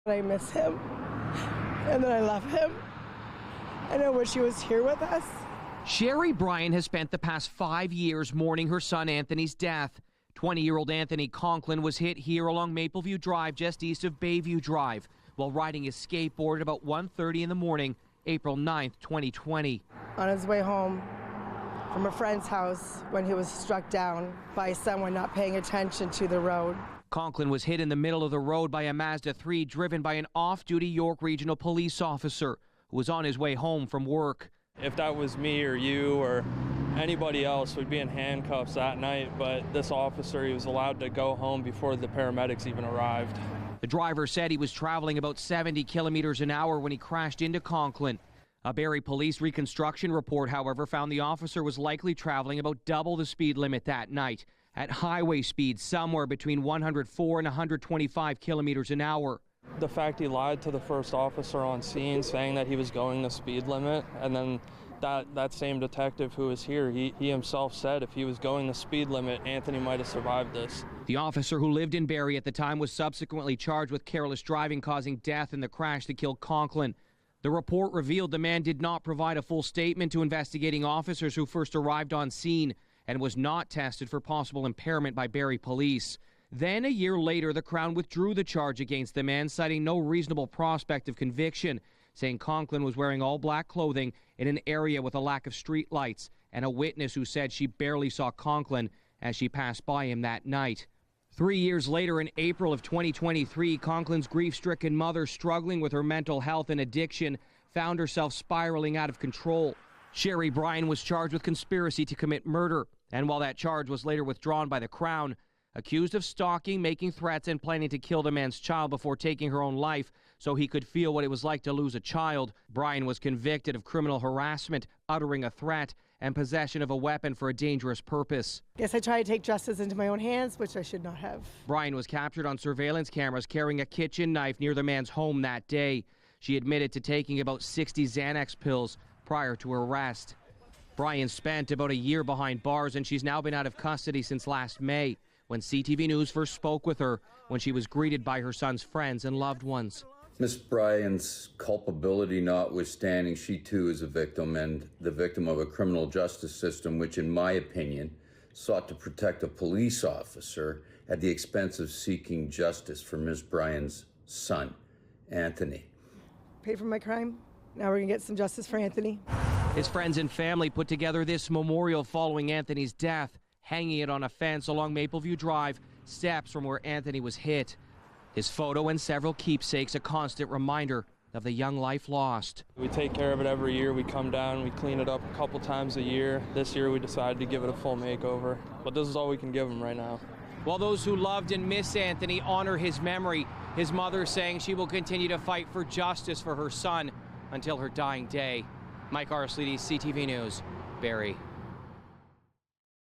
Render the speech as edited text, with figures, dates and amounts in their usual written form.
I miss him, and then I love him, and I wish he was here with us. Sherry Bryan has spent the past 5 years mourning her son Anthony's death. 20-year-old Anthony Conklin was hit here along Mapleview Drive, just east of Bayview Drive, while riding his skateboard at about 1:30 in the morning, April 9th, 2020. On his way home from a friend's house when he was struck down by someone not paying attention to the road. Conklin was hit in the middle of the road by a Mazda 3 driven by an off-duty York Regional Police officer who was on his way home from work. If that was me or you or anybody else, we'd be in handcuffs that night, but this officer, he was allowed to go home before the paramedics even arrived. The driver said he was traveling about 70 kilometers an hour when he crashed into Conklin. A Barrie police reconstruction report, however, found the officer was likely traveling about double the speed limit that night, at highway speeds somewhere between 104 and 125 kilometers an hour. The fact he lied to the first officer on scene saying that he was going the speed limit, and then that same detective who was here, he himself said if he was going the speed limit, Anthony might have survived this. The officer who lived in Barrie at the time was subsequently charged with careless driving causing death in the crash that killed Conklin. The report revealed the man did not provide a full statement to investigating officers who first arrived on scene and was not tested for possible impairment by Barrie police. Then, a year later, the Crown withdrew the charge against the man, citing no reasonable prospect of conviction, saying Conklin was wearing all black clothing in an area with a lack of street lights, and a witness who said she barely saw Conklin as she passed by him that night. 3 years later, in April of 2023, Conklin's grief-stricken mother, struggling with her mental health and addiction, found herself spiraling out of control. Sherry Bryan was charged with conspiracy to commit murder, and while that charge was later withdrawn by the Crown, accused of stalking, making threats, and planning to kill the man's child before taking her own life so he could feel what it was like to lose a child. Bryan was convicted of criminal harassment, uttering a threat, and possession of a weapon for a dangerous purpose. Guess I tried to take justice into my own hands, which I should not have. Bryan was captured on surveillance cameras carrying a kitchen knife near the man's home that day. She admitted to taking about 60 Xanax pills prior to her arrest. Bryan spent about a year behind bars, and she's now been out of custody since last May, when CTV News first spoke with her when she was greeted by her son's friends and loved ones. Miss Bryan's culpability notwithstanding, she too is a victim, and the victim of a criminal justice system which, in my opinion, sought to protect a police officer at the expense of seeking justice for Miss Bryan's son, Anthony. Paid for my crime. Now we're going to get some justice for Anthony. His friends and family put together this memorial following Anthony's death, hanging it on a fence along Mapleview Drive, steps from where Anthony was hit. His photo and several keepsakes, a constant reminder of the young life lost. We take care of it every year. We come down, we clean it up a couple times a year. This year we decided to give it a full makeover, but this is all we can give him right now. While those who loved and miss Anthony honor his memory, his mother saying she will continue to fight for justice for her son until her dying day. Mike Arsleedy, CTV News, Barrie.